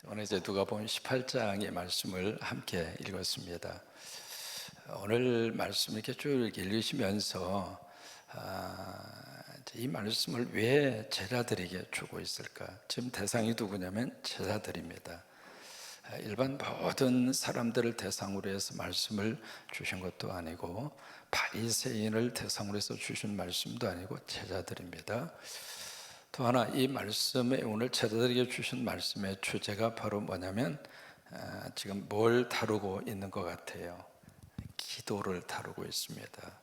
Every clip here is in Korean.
오늘 이제 누가복음 18장의 말씀을 함께 읽었습니다. 오늘 말씀 이렇게 쭉 읽으시면서 이 말씀을 왜 제자들에게 주고 있을까? 지금 대상이 누구냐면 제자들입니다. 일반 모든 사람들을 대상으로 해서 말씀을 주신 것도 아니고 바리새인을 대상으로 해서 주신 말씀도 아니고 제자들입니다. 또 하나 이 말씀에 오늘 제자들에게 주신 말씀의 주제가 바로 뭐냐면 지금 뭘 다루고 있는 것 같아요? 기도를 다루고 있습니다.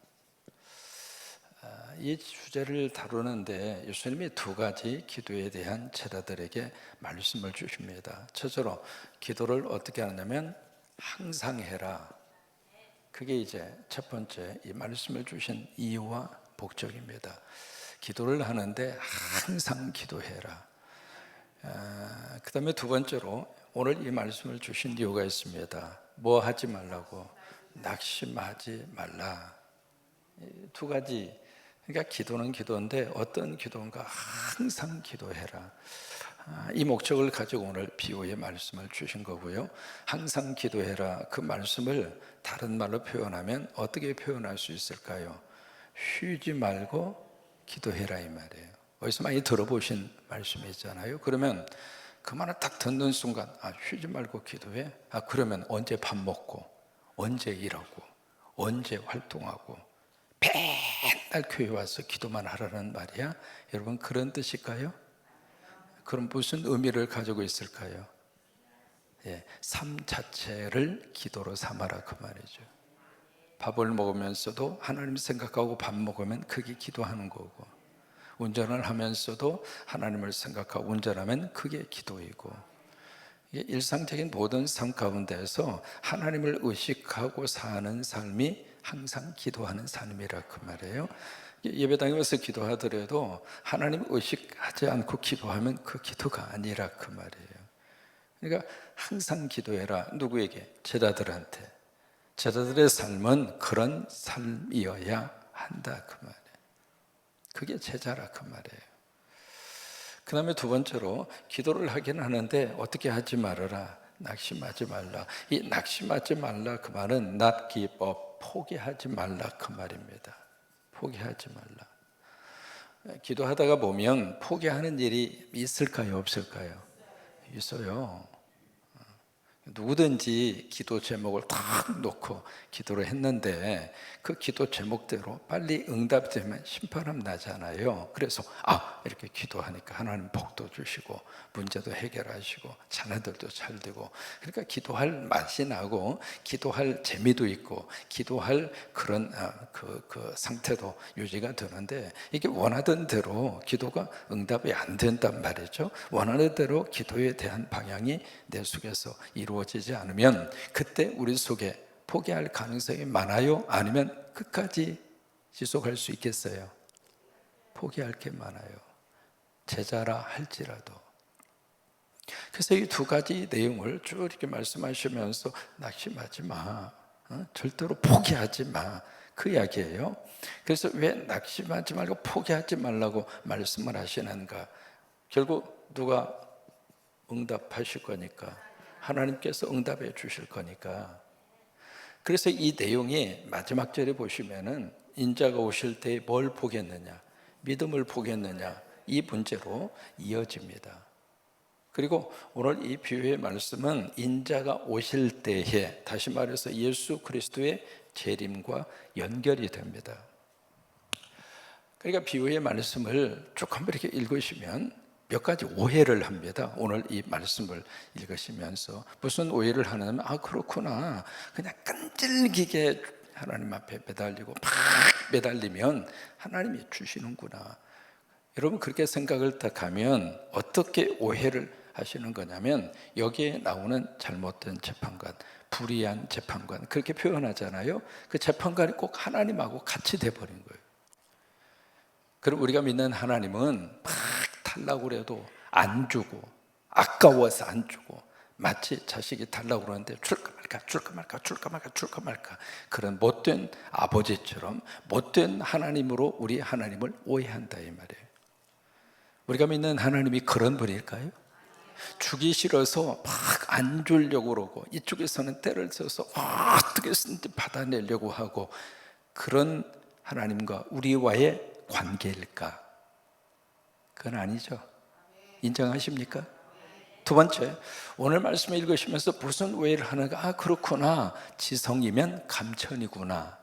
이 주제를 다루는데 예수님이 두 가지 기도에 대한 제자들에게 말씀을 주십니다. 첫째로 기도를 어떻게 하냐면 항상 해라. 그게 이제 첫 번째 이 말씀을 주신 이유와 목적입니다. 기도를 하는데 항상 기도해라. 그 다음에 두 번째로 오늘 이 말씀을 주신 이유가 있습니다. 뭐 하지 말라고? 낙심하지 말라. 두 가지. 그러니까 기도는 기도인데 어떤 기도인가? 항상 기도해라. 이 목적을 가지고 오늘 비유의 말씀을 주신 거고요. 항상 기도해라. 그 말씀을 다른 말로 표현하면 어떻게 표현할 수 있을까요? 쉬지 말고 기도해라 이 말이에요. 어디서 많이 들어보신 말씀이잖아요. 그러면 그 말을 딱 듣는 순간 쉬지 말고 기도해? 그러면 언제 밥 먹고 언제 일하고 언제 활동하고 맨날 교회 와서 기도만 하라는 말이야? 여러분 그런 뜻일까요? 그럼 무슨 의미를 가지고 있을까요? 삶 자체를 기도로 삼아라 그 말이죠. 밥을 먹으면서도 하나님 생각하고 밥 먹으면 그게 기도하는 거고, 운전을 하면서도 하나님을 생각하고 운전하면 그게 기도이고, 일상적인 모든 삶 가운데에서 하나님을 의식하고 사는 삶이 항상 기도하는 삶이라 그 말이에요. 예배당에 와서 기도하더라도 하나님 의식하지 않고 기도하면 그 기도가 아니라 그 말이에요. 그러니까 항상 기도해라. 누구에게? 제자들한테. 제자들의 삶은 그런 삶이어야 한다 그 말이에요. 그게 제자라 그 말이에요. 그 다음에 두 번째로 기도를 하긴 하는데 어떻게 하지 말아라. 낙심하지 말라. 이 낙심하지 말라 그 말은 not give up, 포기하지 말라 그 말입니다. 포기하지 말라. 기도하다가 보면 포기하는 일이 있을까요? 없을까요? 있어요. 누구든지 기도 제목을 딱 놓고 기도를 했는데 그 기도 제목대로 빨리 응답되면 심판은 나잖아요. 그래서 이렇게 기도하니까 하나님 복도 주시고 문제도 해결하시고 자녀들도 잘 되고, 그러니까 기도할 맛이 나고 기도할 재미도 있고 기도할 그런 그 상태도 유지가 되는데, 이게 원하던 대로 기도가 응답이 안 된단 말이죠. 원하는 대로 기도에 대한 방향이 내 속에서 이루어지지 않으면 그때 우리 속에 포기할 가능성이 많아요? 아니면 끝까지 지속할 수 있겠어요? 포기할 게 많아요. 제자라 할지라도. 그래서 이 두 가지 내용을 쭉 이렇게 말씀하시면서 낙심하지 마, 절대로 포기하지 마, 그 이야기예요. 그래서 왜 낙심하지 말고 포기하지 말라고 말씀을 하시는가? 결국 누가 응답하실 거니까, 하나님께서 응답해 주실 거니까. 그래서 이 내용이 마지막 절에 보시면은 인자가 오실 때 뭘 보겠느냐, 믿음을 보겠느냐, 이 문제로 이어집니다. 그리고 오늘 이 비유의 말씀은 인자가 오실 때에, 다시 말해서 예수 그리스도의 재림과 연결이 됩니다. 그러니까 비유의 말씀을 쭉 한번 이렇게 읽으시면 몇 가지 오해를 합니다. 오늘 이 말씀을 읽으시면서 무슨 오해를 하냐면 그렇구나, 그냥 끈질기게 하나님 앞에 매달리고 막 매달리면 하나님이 주시는구나. 여러분 그렇게 생각을 딱 하면 어떻게 오해를 하시는 거냐면, 여기에 나오는 잘못된 재판관, 불의한 재판관, 그렇게 표현하잖아요. 그 재판관이 꼭 하나님하고 같이 돼버린 거예요. 그럼 우리가 믿는 하나님은 막 달라고 그래도 안 주고, 아까워서 안 주고, 마치 자식이 달라고 그러는데 줄까 말까 줄까 말까 줄까 말까 줄까 말까, 그런 못된 아버지처럼 못된 하나님으로 우리 하나님을 오해한다 이 말이에요. 우리가 믿는 하나님이 그런 분일까요? 주기 싫어서 막 안 주려고 그러고 이쪽에서는 때를 써서 어떻게 쓰는지 받아내려고 하고 그런 하나님과 우리와의 관계일까? 그건 아니죠. 인정하십니까? 두 번째, 오늘 말씀을 읽으시면서 무슨 오해를 하는가? 아, 그렇구나. 지성이면 감천이구나.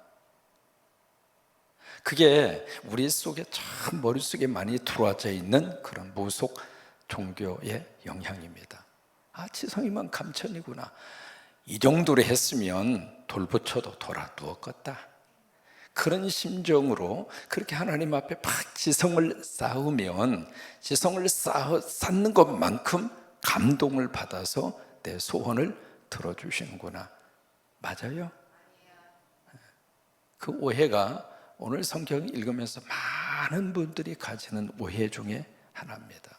그게 우리 속에 참 머릿속에 많이 들어와져 있는 그런 무속 종교의 영향입니다. 아, 지성이면 감천이구나. 이 정도로 했으면 돌부처도 돌아두었겠다. 그런 심정으로 그렇게 하나님 앞에 막 지성을 쌓으면 지성을 쌓는 것만큼 감동을 받아서 내 소원을 들어주시는구나. 맞아요? 그 오해가 오늘 성경 읽으면서 많은 분들이 가지는 오해 중에 하나입니다.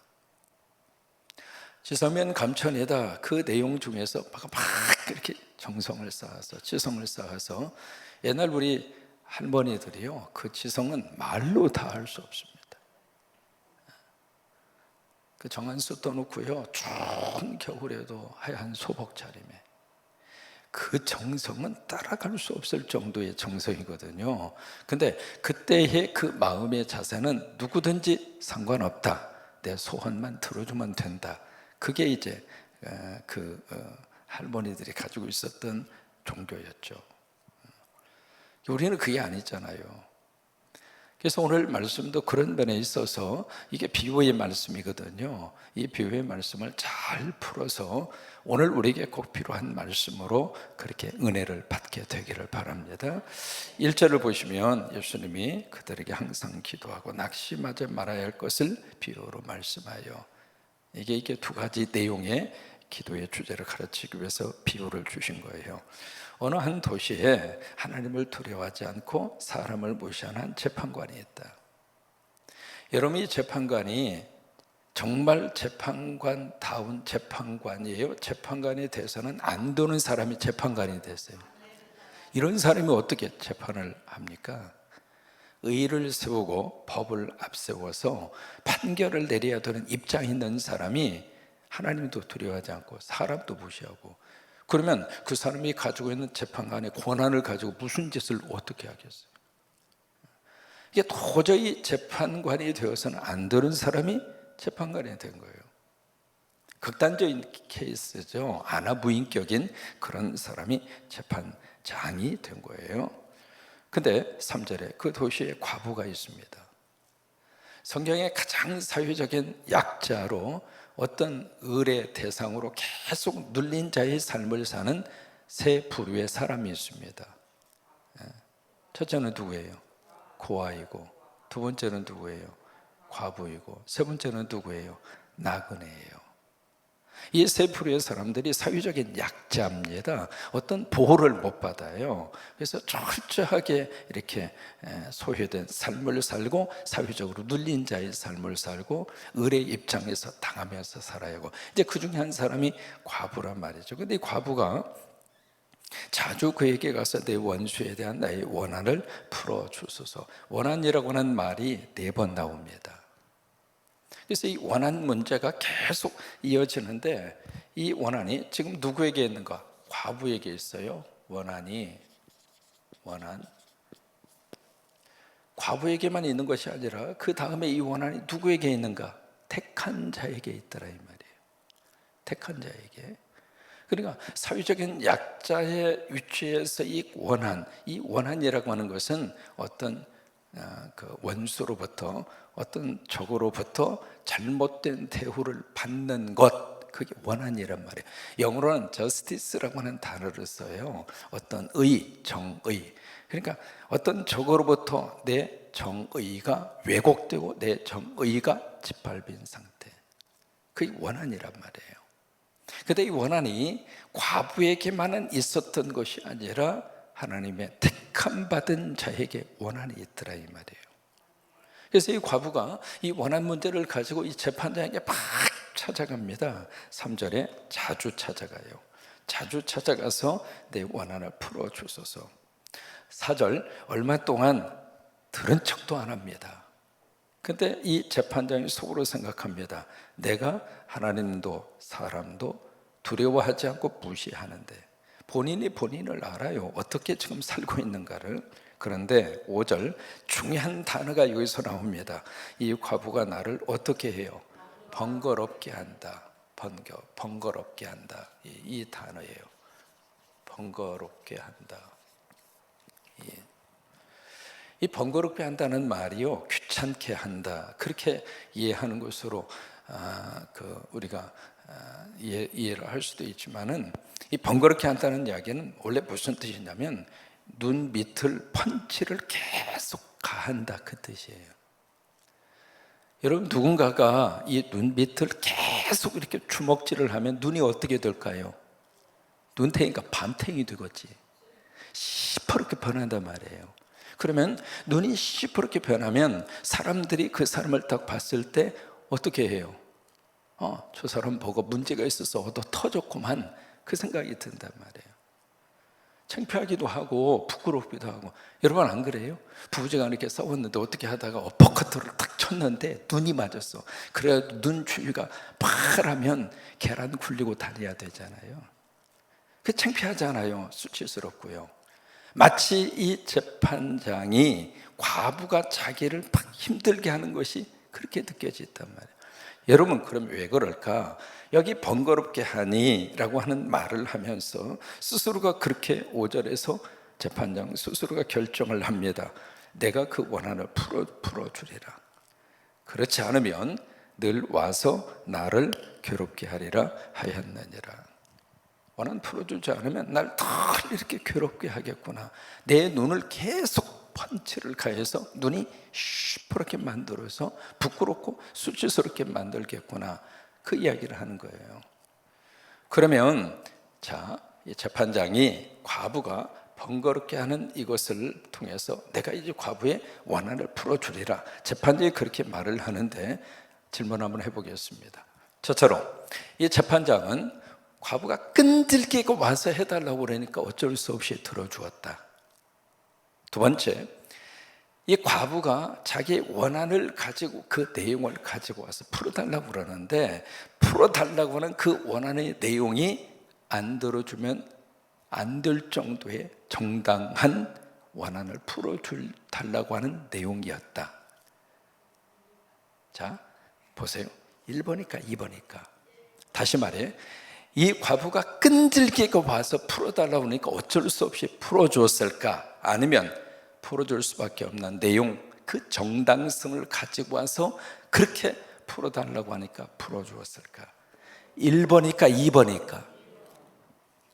지성면 감천이다. 그 내용 중에서 막 이렇게 정성을 쌓아서 지성을 쌓아서 옛날 우리 할머니들이요, 그 지성은 말로 다 할 수 없습니다. 그 정한수 떠놓고요, 추운 겨울에도 하얀 소복 차림에 그 정성은 따라갈 수 없을 정도의 정성이거든요. 근데 그때의 그 마음의 자세는 누구든지 상관없다. 내 소원만 들어주면 된다. 그게 이제 할머니들이 가지고 있었던 종교였죠. 우리는 그게 아니잖아요. 그래서 오늘 말씀도 그런 면에 있어서 이게 비유의 말씀이거든요. 이 비유의 말씀을 잘 풀어서 오늘 우리에게 꼭 필요한 말씀으로 그렇게 은혜를 받게 되기를 바랍니다. 1절을 보시면 예수님이 그들에게 항상 기도하고 낙심하지 말아야 할 것을 비유로 말씀하여, 이게 두 가지 내용의 기도의 주제를 가르치기 위해서 비유를 주신 거예요. 어느 한 도시에 하나님을 두려워하지 않고 사람을 무시하는 한 재판관이 있다. 여러분, 이 재판관이 정말 재판관다운 재판관이에요? 재판관이 돼서는 안 되는 사람이 재판관이 됐어요. 이런 사람이 어떻게 재판을 합니까? 의를 세우고 법을 앞세워서 판결을 내려야 되는 입장에 있는 사람이 하나님도 두려워하지 않고 사람도 무시하고, 그러면 그 사람이 가지고 있는 재판관의 권한을 가지고 무슨 짓을 어떻게 하겠어요? 이게 도저히 재판관이 되어서는 안 되는 사람이 재판관이 된 거예요. 극단적인 케이스죠. 아나무인격인 그런 사람이 재판장이 된 거예요. 근데 3절에 그 도시에 과부가 있습니다. 성경의 가장 사회적인 약자로 어떤 을의 대상으로 계속 눌린 자의 삶을 사는 세 부류의 사람이 있습니다. 첫째는 누구예요? 고아이고, 두 번째는 누구예요? 과부이고, 세 번째는 누구예요? 나그네예요. 이 세 부류의 사람들이 사회적인 약자입니다. 어떤 보호를 못 받아요. 그래서 철저하게 이렇게 소외된 삶을 살고 사회적으로 눌린 자의 삶을 살고 을의 입장에서 당하면서 살아야 하고, 이제 그 중에 한 사람이 과부란 말이죠. 근데 이 과부가 자주 그에게 가서 내 원수에 대한 나의 원한을 풀어주소서. 원한이라고 하는 말이 4번 나옵니다. 그래서 이 원한 문제가 계속 이어지는데, 이 원한이 지금 누구에게 있는가? 과부에게 있어요. 원한 과부에게만 있는 것이 아니라 그 다음에 이 원한이 누구에게 있는가? 택한 자에게 있더라 이 말이에요. 택한 자에게. 그러니까 사회적인 약자의 위치에서 이 원한이라고 하는 것은 어떤 그 원수로부터, 어떤 적으로부터 잘못된 대우를 받는 것, 그게 원한이란 말이에요. 영어로는 justice라고 하는 단어를 써요. 어떤 정의. 그러니까 어떤 적으로부터 내 정의가 왜곡되고 내 정의가 짓밟힌 상태, 그게 원한이란 말이에요. 그런데 이 원한이 과부에게만은 있었던 것이 아니라 하나님의 택함 받은 자에게 원한이 있더라 이 말이에요. 그래서 이 과부가 이 원한 문제를 가지고 이 재판장에게 막 찾아갑니다. 3절에 자주 찾아가요. 자주 찾아가서 내 원한을 풀어주소서. 4절 얼마 동안 들은 척도 안 합니다. 근데 이 재판장이 속으로 생각합니다. 내가 하나님도 사람도 두려워하지 않고 무시하는데, 본인이 본인을 알아요. 어떻게 지금 살고 있는가를. 그런데 5절 중요한 단어가 여기서 나옵니다. 이 과부가 나를 어떻게 해요? 번거롭게 한다. 번거롭게 한다. 이 단어예요. 번거롭게 한다. 이 번거롭게 한다는 말이요, 귀찮게 한다, 그렇게 이해하는 것으로 우리가 이해를 할 수도 있지만은, 이 번거롭게 한다는 이야기는 원래 무슨 뜻이냐면 눈 밑을 펀치를 계속 가한다, 그 뜻이에요. 여러분, 누군가가 이 눈 밑을 계속 이렇게 주먹질을 하면 눈이 어떻게 될까요? 눈탱이가 밤탱이 되겠지. 시퍼렇게 변한단 말이에요. 그러면 눈이 시퍼렇게 변하면 사람들이 그 사람을 딱 봤을 때 어떻게 해요? 저 사람 보고 문제가 있어서 얻어 터졌구만, 그 생각이 든단 말이에요. 창피하기도 하고 부끄럽기도 하고. 여러분 안 그래요? 부부지간에 이렇게 싸웠는데 어떻게 하다가 어퍼커트를 탁 쳤는데 눈이 맞았어. 그래야 눈 주위가 파라면 계란 굴리고 다녀야 되잖아요. 그 창피하잖아요. 수치스럽고요. 마치 이 재판장이 과부가 자기를 막 힘들게 하는 것이 그렇게 느껴졌단 말이에요. 여러분, 그럼 왜 그럴까? 여기 번거롭게 하니 라고 하는 말을 하면서 스스로가 그렇게 5절에서 재판장 스스로가 결정을 합니다. 내가 그 원한을 풀어주리라. 그렇지 않으면 늘 와서 나를 괴롭게 하리라 하였느니라. 원한 풀어주지 않으면 날 더 이렇게 괴롭게 하겠구나. 내 눈을 계속 펀치를 가해서 눈이 시퍼렇게 만들어서 부끄럽고 수치스럽게 만들겠구나, 그 이야기를 하는 거예요. 그러면 이 재판장이 과부가 번거롭게 하는 이것을 통해서 내가 이제 과부의 원한을 풀어주리라, 재판장이 그렇게 말을 하는데, 질문 한번 해보겠습니다. 저처럼 이 재판장은 과부가 끈질기게 와서 해달라고 그러니까 어쩔 수 없이 들어주었다. 두 번째, 이 과부가 자기 원한을 가지고 그 내용을 가지고 와서 풀어달라고 그러는데, 풀어달라고 하는 그 원한의 내용이 안 들어주면 안 될 정도의 정당한 원한을 풀어달라고 하는 내용이었다. 자, 보세요. 1번이니까 2번이니까. 다시 말해, 이 과부가 끈질기게 와서 풀어달라고 하니까 어쩔 수 없이 풀어줬을까? 아니면 풀어줄 수밖에 없는 내용, 그 정당성을 가지고 와서 그렇게 풀어달라고 하니까 풀어주었을까? 1번이니까 2번이니까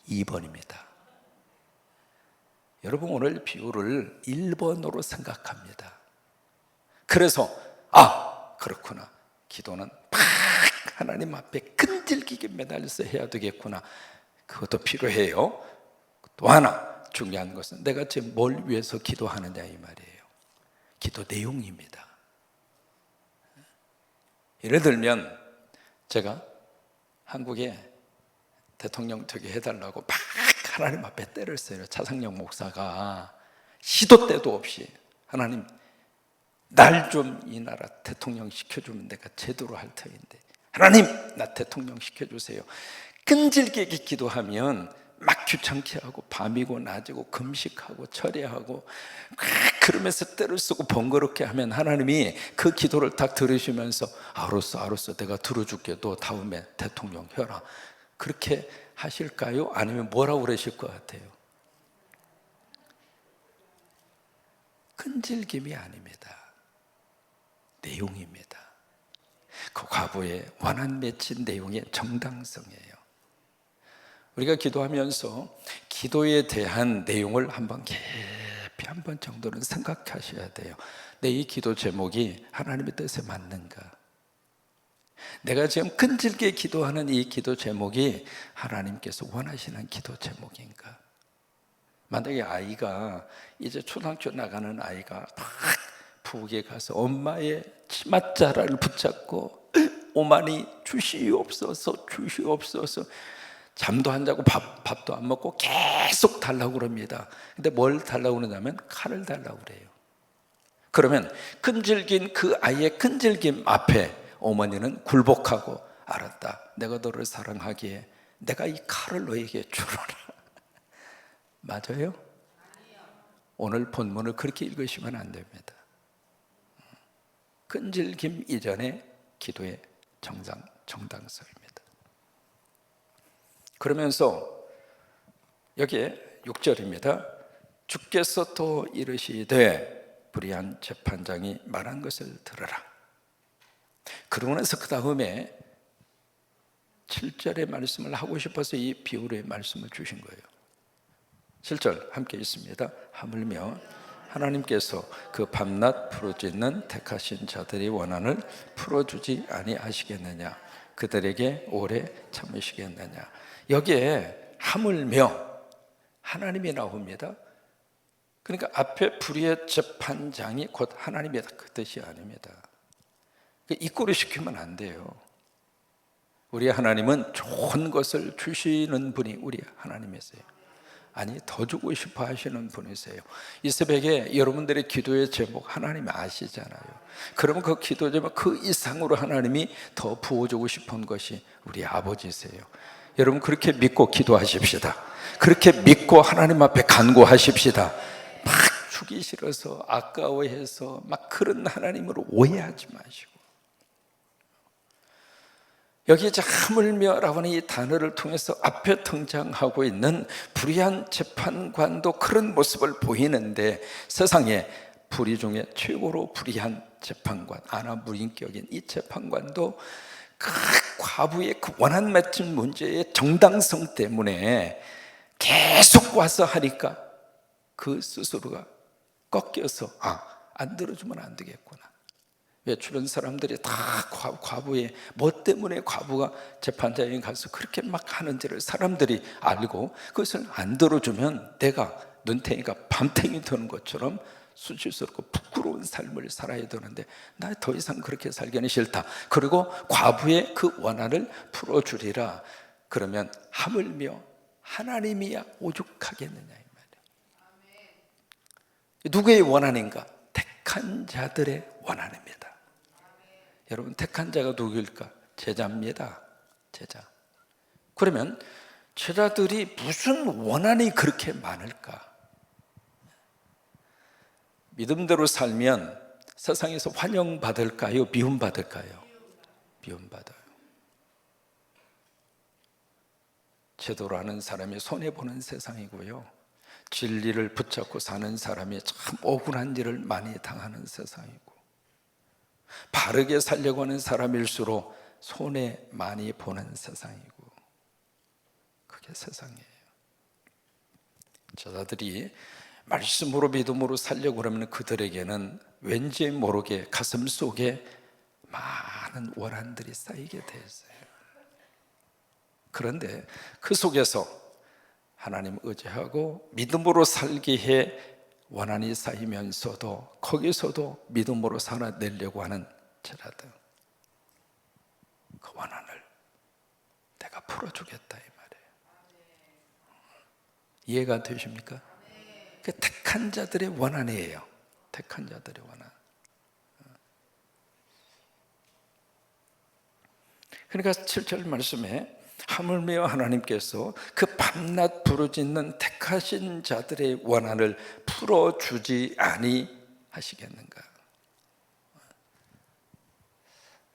2번입니다. 여러분, 오늘 비유를 1번으로 생각합니다. 그래서 그렇구나, 기도는 하나님 앞에 끈질기게 매달려서 해야 되겠구나, 그것도 필요해요. 또 하나 중요한 것은 내가 지금 뭘 위해서 기도하느냐, 이 말이에요. 기도 내용입니다. 예를 들면 제가 한국에 대통령 되게 해달라고 막 하나님 앞에 때를 써요. 차상영 목사가 시도 때도 없이, 하나님 날 좀 이 나라 대통령 시켜주면 내가 제대로 할 터인데 하나님 나 대통령 시켜주세요. 끈질기게 기도하면 막 귀찮게 하고 밤이고 낮이고 금식하고 철야하고 그러면서 때를 쓰고 번거롭게 하면 하나님이 그 기도를 딱 들으시면서 알았어 내가 들어줄게, 너 다음에 대통령 해라, 그렇게 하실까요? 아니면 뭐라고 그러실 것 같아요? 끈질김이 아닙니다. 내용입니다. 그 과부의 원한 맺힌 내용의 정당성이에요. 우리가 기도하면서 기도에 대한 내용을 한번 깊이 한 번 정도는 생각하셔야 돼요. 내 이 기도 제목이 하나님의 뜻에 맞는가? 내가 지금 끈질게 기도하는 이 기도 제목이 하나님께서 원하시는 기도 제목인가? 만약에 아이가 이제 초등학교 나가는 아이가 막 부엌에 가서 엄마의 치맛자락을 붙잡고 오마니 주시옵소서 잠도 안 자고 밥도 안 먹고 계속 달라고 그럽니다. 근데 뭘 달라고 그러냐면 칼을 달라고 그래요. 그러면 끈질긴 그 아이의 끈질김 앞에 어머니는 굴복하고, 알았다, 내가 너를 사랑하기에 내가 이 칼을 너에게 주노라. 맞아요? 오늘 본문을 그렇게 읽으시면 안 됩니다. 끈질김 이전의 기도의 정당성입니다. 그러면서 여기에 6절입니다. 주께서 또 이르시되 불의한 재판장이 말한 것을 들으라. 그러고 나서 그 다음에 7절의 말씀을 하고 싶어서 이 비유의 말씀을 주신 거예요. 7절 함께 있습니다. 하물며 하나님께서 그 밤낮 부르짖는 택하신 자들의 원한을 풀어주지 아니하시겠느냐, 그들에게 오래 참으시겠느냐. 여기에 하물며 하나님이 나옵니다. 그러니까 앞에 불의의 재판장이 곧 하나님이다, 그 뜻이 아닙니다. 이꼬리 시키면 안 돼요. 우리 하나님은 좋은 것을 주시는 분이 우리 하나님이세요. 아니, 더 주고 싶어 하시는 분이세요. 이 새벽에 여러분들의 기도의 제목 하나님이 아시잖아요. 그러면 그 기도 제목 그 이상으로 하나님이 더 부어주고 싶은 것이 우리 아버지세요. 여러분 그렇게 믿고 기도하십시다. 그렇게 믿고 하나님 앞에 간구하십시다. 막 주기 싫어서 아까워해서 막 그런 하나님으로 오해하지 마시고, 여기 이제 하물며라고 하는 이 단어를 통해서 앞에 등장하고 있는 불의한 재판관도 그런 모습을 보이는데, 세상에 불의 중에 최고로 불의한 재판관, 아나무인격인 이 재판관도 그 과부의 그 원한 맺힌 문제의 정당성 때문에 계속 와서 하니까 그 스스로가 꺾여서 안 들어주면 안 되겠구나. 왜 주변 사람들이 다 과부의 뭐 때문에 과부가 재판장에 가서 그렇게 막 하는지를 사람들이 알고 그것을 안 들어주면 내가 눈탱이가 밤탱이 되는 것처럼 수치스럽고 부끄러운 삶을 살아야 되는데 나 더 이상 그렇게 살기는 싫다. 그리고 과부의 그 원한을 풀어주리라. 그러면 하물며 하나님이야 오죽하겠느냐 이 말이에요. 누구의 원한인가? 택한 자들의 원한입니다. 여러분 택한 자가 누구일까? 제자입니다. 제자. 그러면 제자들이 무슨 원한이 그렇게 많을까? 믿음대로 살면 세상에서 환영받을까요? 미움받을까요? 미움받아요. 제도로 하는 사람이 손해보는 세상이고요, 진리를 붙잡고 사는 사람이 참 억울한 일을 많이 당하는 세상이고, 바르게 살려고 하는 사람일수록 손해 많이 보는 세상이고, 그게 세상이에요. 제자들이 말씀으로 믿음으로 살려고 그러면 그들에게는 왠지 모르게 가슴 속에 많은 원한들이 쌓이게 돼 있어요. 그런데 그 속에서 하나님 의지하고 믿음으로 살기에 원한이 쌓이면서도 거기서도 믿음으로 살아내려고 하는 제자들, 그 원한을 내가 풀어주겠다 이 말이에요. 이해가 되십니까? 그 택한 자들의 원한이에요. 택한 자들의 원한. 그러니까 7절 말씀에 하물며 하나님께서 그 밤낮 부르짖는 택하신 자들의 원한을 풀어주지 아니하시겠는가?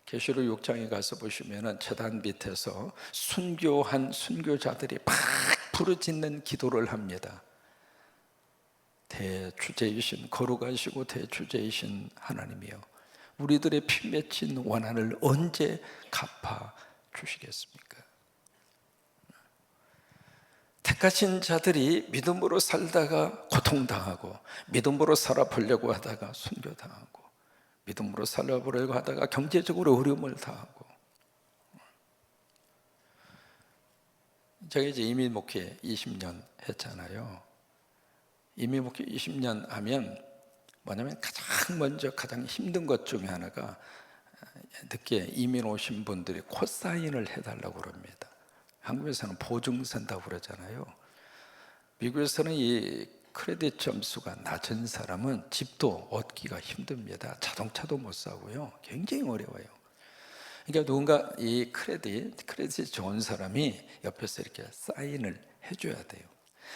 계시록 6장에 가서 보시면 제단 밑에서 순교한 순교자들이 막 부르짖는 기도를 합니다. 대주제이신, 거룩하시고 대주제이신 하나님이여, 우리들의 피 맺힌 원한을 언제 갚아 주시겠습니까? 택하신 자들이 믿음으로 살다가 고통당하고, 믿음으로 살아보려고 하다가 순교당하고, 믿음으로 살아보려고 하다가 경제적으로 어려움을 당하고. 제가 이제 이민 목회 20년 했잖아요. 이민 목회 20년 하면 뭐냐면 가장 먼저 가장 힘든 것 중에 하나가 늦게 이민 오신 분들이 코사인을 해달라고 그럽니다. 한국에서는 보증 선다고 그러잖아요. 미국에서는 이 크레딧 점수가 낮은 사람은 집도 얻기가 힘듭니다. 자동차도 못 사고요. 굉장히 어려워요. 그러니까 누군가 이 크레딧이 좋은 사람이 옆에서 이렇게 사인을 해줘야 돼요.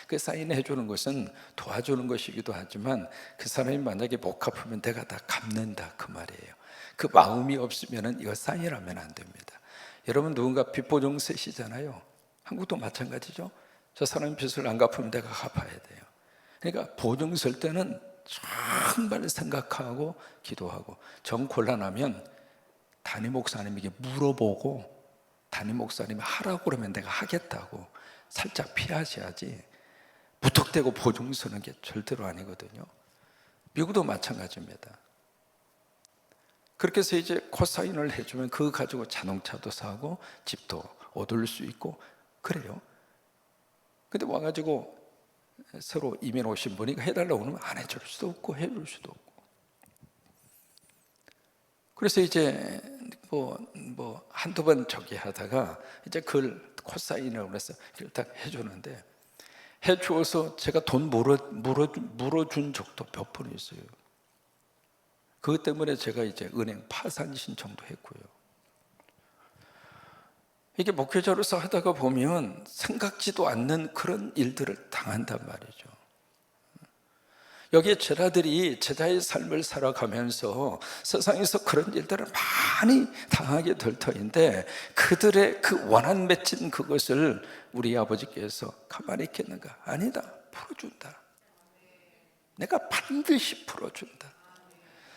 그 사인을 해주는 것은 도와주는 것이기도 하지만 그 사람이 만약에 못 갚으면 내가 다 갚는다 그 말이에요. 그 마음이 없으면 이거 사인하면 안 됩니다. 여러분 누군가 빚 보증 쓰시잖아요. 한국도 마찬가지죠. 저 사람이 빚을 안 갚으면 내가 갚아야 돼요. 그러니까 보증 쓸 때는 정말 생각하고 기도하고 정 곤란하면 담임 목사님에게 물어보고 담임 목사님이 하라고 그러면 내가 하겠다고 살짝 피하셔야지 무턱대고 보증 서는 게 절대로 아니거든요. 미국도 마찬가지입니다. 그렇게 해서 이제 코사인을 해주면 그거 가지고 자동차도 사고 집도 얻을 수 있고 그래요. 근데 와가지고 서로 이민 오신 분이 해달라고 그러면 안 해줄 수도 없고 해줄 수도 없고. 그래서 이제 한두 번 저기 하다가 이제 그걸 코사인이라고 해서 딱 해주는데 해주어서 제가 돈 물어준 적도 몇 번 있어요. 그것 때문에 제가 이제 은행 파산 신청도 했고요. 이게 목회자로서 하다가 보면 생각지도 않는 그런 일들을 당한단 말이죠. 여기에 제자들이 제자의 삶을 살아가면서 세상에서 그런 일들을 많이 당하게 될 터인데 그들의 그 원한 맺힌 그것을 우리 아버지께서 가만히 있겠는가? 아니다, 풀어준다. 내가 반드시 풀어준다.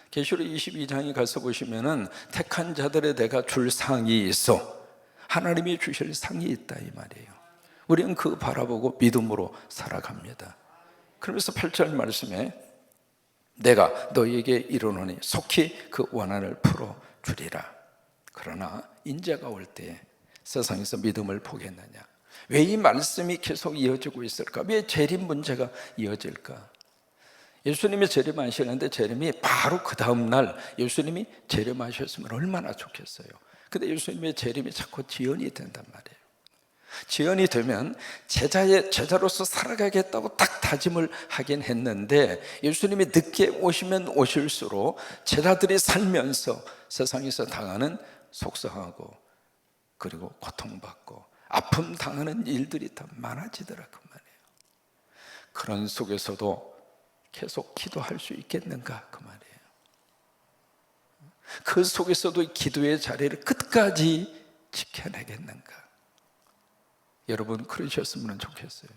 계시록 22장에 가서 보시면은 택한 자들에 내가 줄 상이 있어. 하나님이 주실 상이 있다 이 말이에요. 우리는 그 바라보고 믿음으로 살아갑니다. 그러면서 8절 말씀에 내가 너희에게 이르노니 속히 그 원한을 풀어주리라. 그러나 인자가 올 때에 세상에서 믿음을 보겠느냐? 왜 이 말씀이 계속 이어지고 있을까? 왜 재림 문제가 이어질까? 예수님이 재림하시는데 재림이 바로 그 다음 날 예수님이 재림하셨으면 얼마나 좋겠어요. 근데 예수님의 재림이 자꾸 지연이 된단 말이에요. 지연이 되면 제자로서 살아가겠다고 딱 다짐을 하긴 했는데 예수님이 늦게 오시면 오실수록 제자들이 살면서 세상에서 당하는 속상하고 그리고 고통받고 아픔 당하는 일들이 더 많아지더라 그 말이에요. 그런 속에서도 계속 기도할 수 있겠는가 그 말이에요. 그 속에서도 기도의 자리를 끝까지 지켜내겠는가? 여러분 그러셨으면 좋겠어요.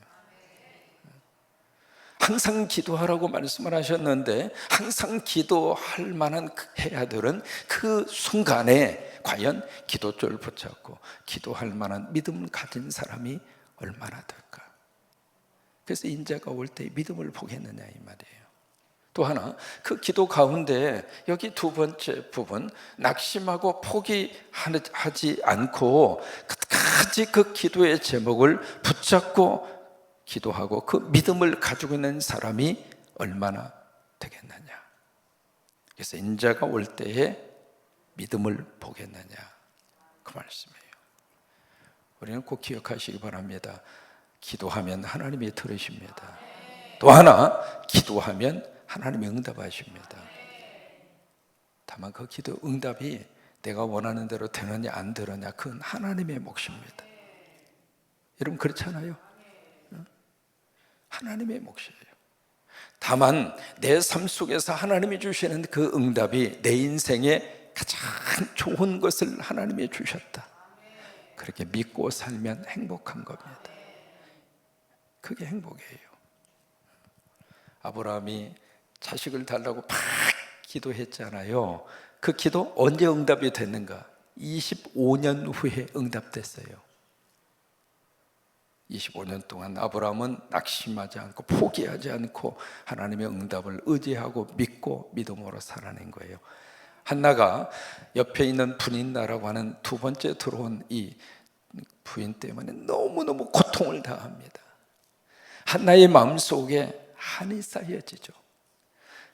항상 기도하라고 말씀을 하셨는데 항상 기도할 만한 해야 되는 그 순간에 과연 기도줄을 붙잡고 기도할 만한 믿음을 가진 사람이 얼마나 될까? 그래서 인자가 올 때 믿음을 보겠느냐 이 말이에요. 또 하나 그 기도 가운데 여기 두 번째 부분 낙심하고 포기하지 않고 끝까지 그 기도의 제목을 붙잡고 기도하고 그 믿음을 가지고 있는 사람이 얼마나 되겠느냐. 그래서 인자가 올 때에 믿음을 보겠느냐 그 말씀이에요. 우리는 꼭 기억하시기 바랍니다. 기도하면 하나님이 들으십니다. 또 하나 기도하면 하나님이 응답하십니다. 다만 그 기도 응답이 내가 원하는 대로 되느냐 안 되느냐 그건 하나님의 몫입니다. 여러분 그렇잖아요. 하나님의 몫이에요. 다만 내 삶 속에서 하나님이 주시는 그 응답이 내 인생에 가장 좋은 것을 하나님이 주셨다. 그렇게 믿고 살면 행복한 겁니다. 그게 행복이에요. 아브라함이 자식을 달라고 막 기도했잖아요. 그 기도 언제 응답이 됐는가? 25년 후에 응답됐어요. 25년 동안 아브라함은 낙심하지 않고 포기하지 않고 하나님의 응답을 의지하고 믿고 믿음으로 살아낸 거예요. 한나가 옆에 있는 분인나라고 하는 두 번째 들어온 이 부인 때문에 너무너무 고통을 당합니다. 한나의 마음속에 한이 쌓여지죠.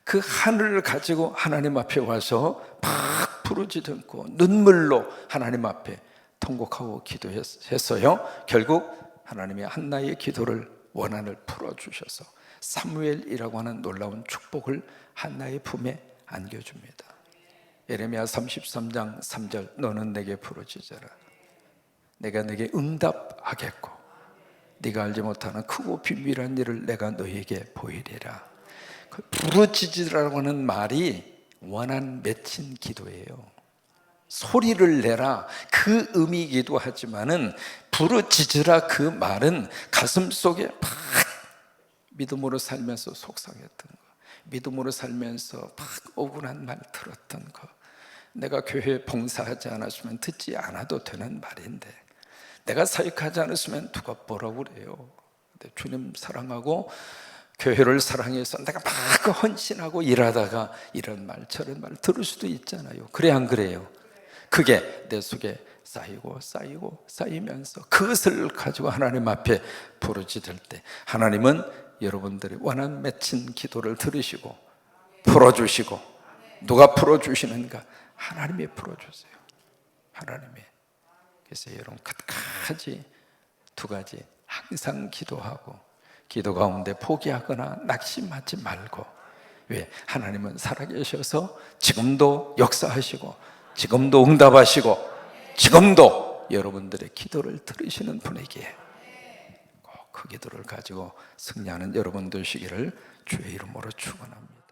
그 한을 가지고 하나님 앞에 와서 막 부르짖고 눈물로 하나님 앞에 통곡하고 기도했어요. 결국 하나님이 한나의 기도를 원한을 풀어주셔서 사무엘이라고 하는 놀라운 축복을 한나의 품에 안겨줍니다. 예레미야 33장 3절, 너는 내게 부르짖어라. 내가 내게 응답하겠고 네가 알지 못하는 크고 비밀한 일을 내가 너에게 보이리라. 그 부르짖으라고 하는 말이 원한 맺힌 기도예요. 소리를 내라 그 의미이기도 하지만은 부르짖으라 그 말은 가슴 속에 막 믿음으로 살면서 속상했던 거, 믿음으로 살면서 막 억울한 말 들었던 거, 내가 교회에 봉사하지 않았으면 듣지 않아도 되는 말인데, 내가 사역하지 않았으면 누가 뭐라고 그래요. 근데 주님 사랑하고 교회를 사랑해서 내가 막 헌신하고 일하다가 이런 말 저런 말 들을 수도 있잖아요. 그래 안 그래요? 그게 내 속에 쌓이고 쌓이고 쌓이면서 그것을 가지고 하나님 앞에 부르짖을 때 하나님은 여러분들이 원한 맺힌 기도를 들으시고 풀어주시고, 누가 풀어주시는가? 하나님이 풀어주세요. 하나님이. 그래서 여러분 끝까지 두 가지 항상 기도하고 기도 가운데 포기하거나 낙심하지 말고, 왜? 하나님은 살아계셔서 지금도 역사하시고 지금도 응답하시고 지금도 여러분들의 기도를 들으시는 분에게 꼭 그 기도를 가지고 승리하는 여러분 되시기를 주의 이름으로 축원합니다.